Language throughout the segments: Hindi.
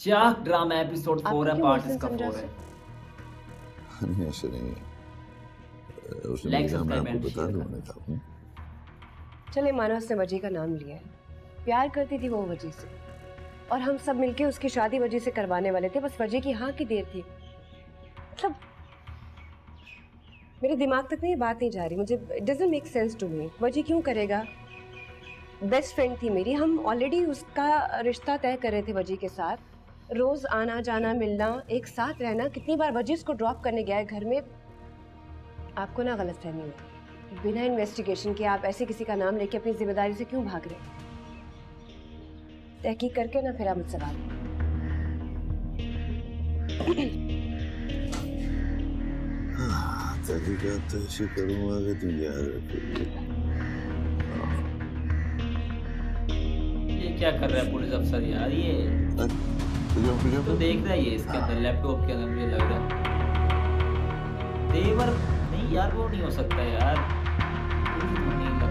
चाक ड्रामा एपिसोड 4 है, क्यों पार्ट मुहसिन इसका समझा 4 है। नहीं ऐसे नहीं है। उसने Like, मुझे कहा, मैं subscribe आपको and बता share दूं, कर। मैंने कहा चले मानो उसने वजह का नाम लिया है, प्यार करती थी वो वजह से, और हम सब मिलके उसकी शादी वजह से करवाने वाले थे, बस वजह की हाँ की देर थी। मतलब मेरे दिमाग तक में ये बात नहीं जा रही, मुझे it doesn't make sense to me. वजह क्यों करेगा? बेस्ट फ्रेंड थी मेरी, हम ऑलरेडी उसका रिश्ता तय कर रहे थे वजह के साथ, रोज आना जाना मिलना एक साथ रहना। कितनी बार वजह उसको ड्रॉप करने गया है घर में। आपको ना गलतफहमी हुई, बिना इन्वेस्टिगेशन के आप ऐसे किसी का नाम लेके अपनी जिम्मेदारी से क्यों भाग रहे? तहकीक करके ना फिर आप मुझसे बात। तहकीकात तो ऐसी करूंगा कि तुम याद रखोगे। ये क्या कर रहा है पुलिस अफसर यार? ये तो देख रहा है, ये इसके अंदर लैपटॉप के अंदर मुझे लग रहा है तेवर नहीं यार, वो नहीं हो सकता यार, मुझे नहीं लगता।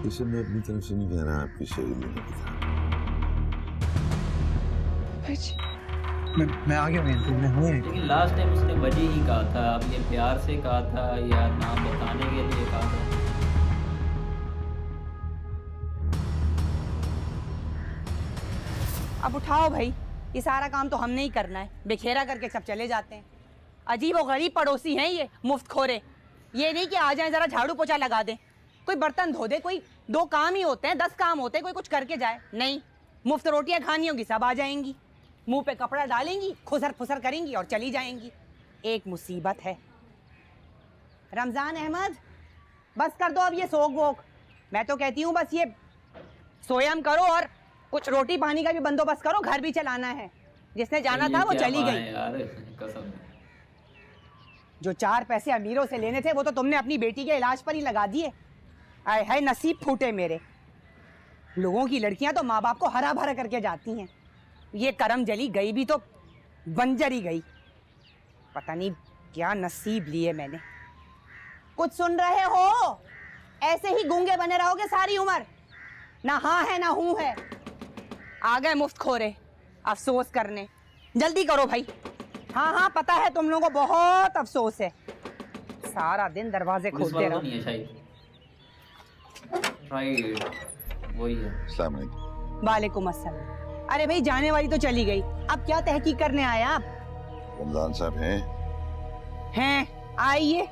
इसे मैं अपनी तरफ से नहीं कह रहा, आपकी सहेली ने कहा। मैं आ गया, मैं हूँ। लेकिन लास्ट टाइम उसने वजह ही कहा था, अब ये प्यार से कहा था या नाम बताने के लिए कहा था? अब उठाओ भाई, ये सारा काम तो हमने ही करना है, बिखेरा करके सब चले जाते हैं। अजीब और गरीब पड़ोसी हैं ये मुफ्त खोरे। ये नहीं कि आ जाएं जरा झाड़ू पोछा लगा दें, कोई बर्तन धो दे, कोई 2 काम ही होते हैं, 10 काम होते हैं, कोई कुछ करके जाए नहीं। मुफ्त रोटियां खानी होंगी सब आ जाएंगी, मुंह पे कपड़ा डालेंगी, खुसर फुसर करेंगी और चली जाएंगी। एक मुसीबत है। रमजान अहमद, बस कर दो अब ये सोग वोग। मैं तो कहती हूँ बस ये सोयम करो और कुछ रोटी पानी का भी बंदोबस्त करो, घर भी चलाना है। जिसने जाना था वो चली गई यार, कसम। जो 4 पैसे अमीरों से लेने थे वो तो तुमने अपनी बेटी के इलाज पर ही लगा दिए। आए हाय नसीब फूटे मेरे। लोगों की लड़कियां तो माँ बाप को हरा भरा करके जाती हैं, ये करम जली गई भी तो बंजर ही गई। पता नहीं क्या नसीब लिए मैंने। कुछ सुन रहे हो? ऐसे ही गूंगे बने रहोगे सारी उम्र, ना हाँ है ना हूं है। आ गए मुफ्त खोरे अफसोस करने। जल्दी करो भाई। हाँ हाँ पता है तुम लोगों को बहुत अफसोस है, सारा दिन दरवाजे खोलते रहो। नहीं है शायद, राइट वही है। अस्सलाम वालेकुम। वालेकुम अस्सलाम। अरे भाई जाने वाली तो चली गई, अब क्या तहकीक करने आया आप? रमजान साहब हैं? आइए।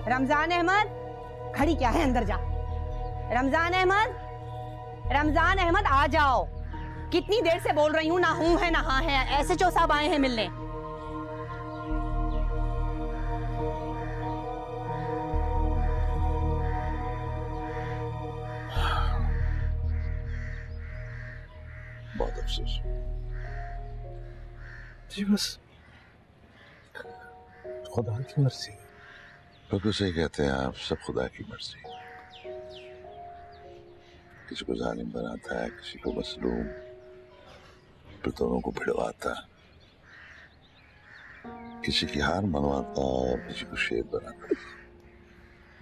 रमजान अहमद, खड़ी क्या है, अंदर जा। रमजान अहमद, रमजान अहमद आ जाओ। कितनी देर से बोल रही हूँ, ना हूँ है ना हाँ है। ऐसे जो साहब आए हैं मिलने। बहुत अफसोस। जी बस खुदा की मर्जी। बिल्कुल सही कहते हैं आप, सब खुदा की मर्जी। किसी को जालिम बनाता है, किसी को मसलूम, फिर दोनों को भिड़वाता, किसी की हार मनवाता और किसी को शेर बनाता,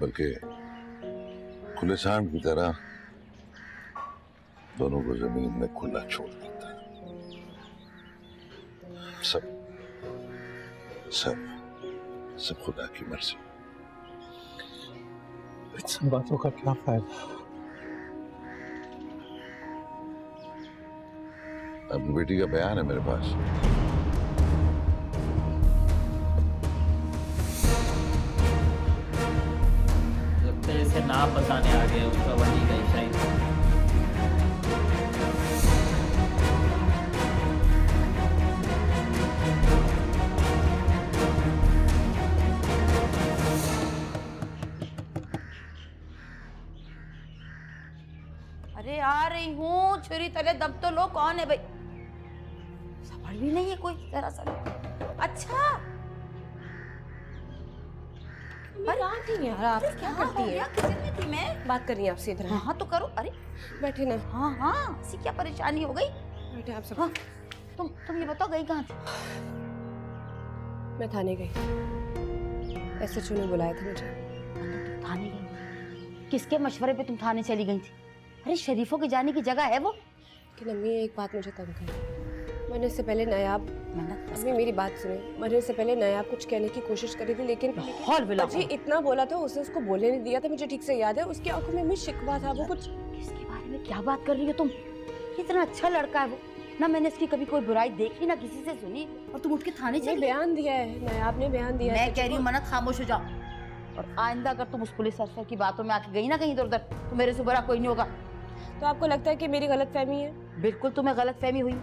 बल्कि खुले सांड की तरह दोनों को जमीन में खुला छोड़ देता है। सब सब सब खुदा की मर्जी। इन सब बातों का क्या फायदा? अपनी बेटी का बयान है मेरे पास। लगता है इसे नाम बताने आ गया उसका वही गई शायद। अरे आ रही हूँ, छुरी तले दब तो लो। कौन है भाई? समझ भी नहीं है कोई जरा सा। अच्छा कहाँ थी यार आप? क्या करती है? किचन में थी मैं। बात करनी है आपसे, इधर हाँ तो करो। अरे बैठे ना। हाँ हाँ, ऐसी क्या परेशानी हो गई? बैठे आप सब। हाँ, तुम ये बताओ गई कहाँ थी? मैं थाने गई। एसएचओ ने बुलाया था मुझे। तुम थाने गई? किसके मशवरे पे तुम थाने चली गई थी? अरे शरीफों के जाने की जगह है वो। लेकिन अम्मी एक बात मुझे तंग करी। मैंने इससे पहले नायाब, अम्मी मेरी बात सुने, मैंने इससे पहले नायाब कुछ कहने की कोशिश करी थी, लेकिन जी इतना बोला था, उसने उसको बोलने नहीं दिया था, मुझे ठीक से याद है। उसकी आंखों में भी शिकवा था। वो कुछ किसके बारे में क्या बात कर रही हो तुम? इतना अच्छा लड़का है वो ना, मैंने इसकी कभी कोई बुराई देखी ना किसी से सुनी, और तुम उठ के थाने चली? बयान दिया है नायाब ने, बयान दिया है। मैं कह रही हूँ मन्नत, खामोश हो जाओ। और आइंदा अगर तुम उस पुलिस अफसर की बातों में आके गई ना कहीं इधर उधर, तो मेरे से बुरा कोई नहीं होगा। तो आपको लगता है कि मेरी गलतफहमी है? बिल्कुल तुम्हें गलतफहमी हुई।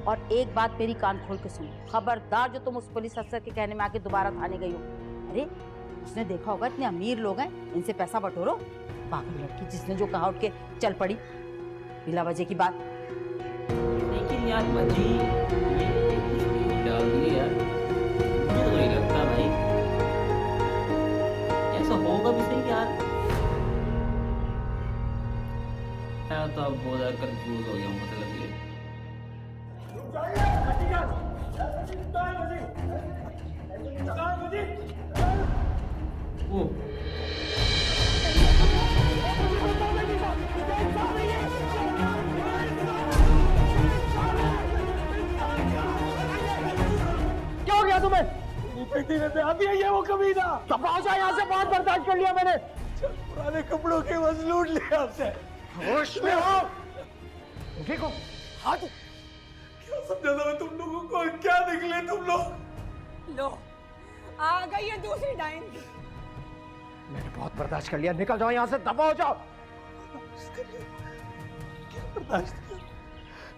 और एक बात मेरी कान खोल के सुनो, खबरदार जो तुम उस पुलिस अफसर के कहने में आके दोबारा थाने गई हो। अरे उसने देखा होगा इतने अमीर लोग हैं, इनसे पैसा बटोरो। पागल लड़की जिसने जो कहा उठ के चल पड़ी बिला वजह की बात। लेकिन यार मजी ये कुछ भी डाल दिए यार, मुझे तो नहीं लगता भाई ऐसा होगा भी सही यार। मैं तो अब बहुत ज़्यादा कंफ्यूज हो गया हूँ, मतलब ये ओ क्या हो गया तुम्हें? बेटी ने ब्याह दिया, ये वो कमीना। तमाशा यहाँ से बहुत बर्दाश्त कर लिया मैंने। पुराने कपड़ों के बस लूट लिया आपसे। होश में हो? देखो हाथ। क्या समझा था मैं तुम लोगों को? क्या निकले तुम लोग? लो आ गई है दूसरी डाइन। मैंने बहुत बर्दाश्त कर लिया, निकल जाओ यहाँ से, दबा हो जाओ। क्या बर्दाश्त किया?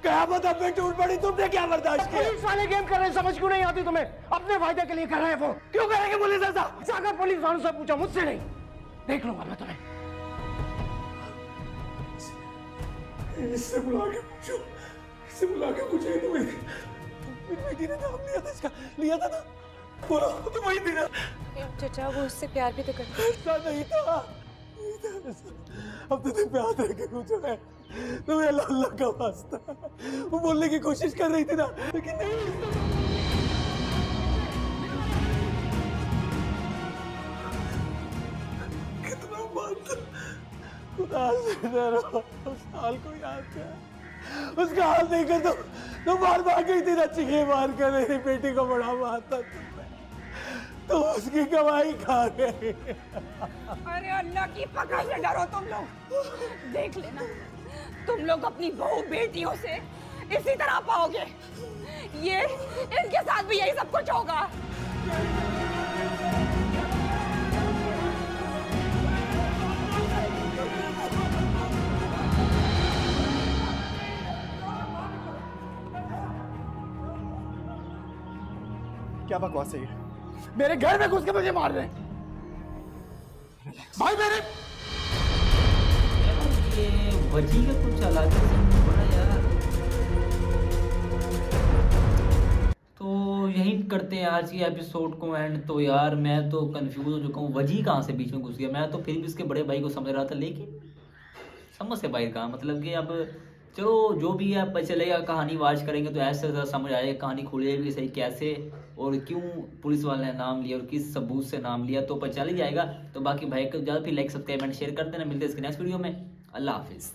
कयामत अब में टूट पड़ी, तुमने क्या बर्दाश्त किया? पुलिस वाले गेम कर रहे हैं, समझ क्यों नहीं आती तुम्हें? अपने फायदे के लिए कर रहे हैं वो। क्यों करेंगे पुलिस ऐसा? जाकर पुलिस वालों से पूछो, मुझसे नहीं। देख लूंगा मैं तुम्हें। इससे बुला के पूछो, इससे बुला के पूछो। मेरी बेटी ने नाम लिया था इसका, लिया था ना? बोलो तो वही थी ना? चचा वो उससे प्यार भी तो करता है। ऐसा नहीं था, नहीं था ऐसा। अब तो तुम पे हाथ रख के पूछो है, तुम्हें अल्लाह अल्लाह का वास्ता। वो बोलने की कोशिश कर रही थी ना, लेकिन नहीं। कितना बात, खुदा से डरो। उस हाल को याद कर, उसका हाल देखकर तो बार बार गई थी ना, चीखे मार कर मेरी बेटी को बड़ा मारता तो उसकी कमाई खा गए। अरे अल्लाह की पकड़ से डरो तुम लोग। देख लेना तुम लोग अपनी बहू बेटियों से इसी तरह पाओगे। ये इनके साथ भी यही सब कुछ होगा। क्या बकवास है ये? मेरे घर में घुस के मुझे मार रहे हैं भाई। मेरे ये वजी का कुछ अलग ही बड़ा यार। तो यही करते हैं आज की एपिसोड को एंड। तो यार मैं तो कंफ्यूज हो चुका हूँ, वजी कहाँ से बीच में घुस गया। मैं तो फिर भी उसके बड़े भाई को समझ रहा था, लेकिन समझ से बाहर कहाँ। मतलब कि अब चलो जो भी है पता चलेगा, कहानी वाच करेंगे तो ऐसे ज़्यादा समझ आएगा कहानी खुलेगी सही कैसे और क्यों पुलिस वाले ने नाम लिया और किस सबूत से नाम लिया, तो पता चल ही जाएगा। तो बाकी भाई को ज़्यादा फिर लाइक सब्सक्राइब एंड शेयर कर देना। मिलते हैं इसके नेक्स्ट वीडियो में। अल्लाह हाफिज़।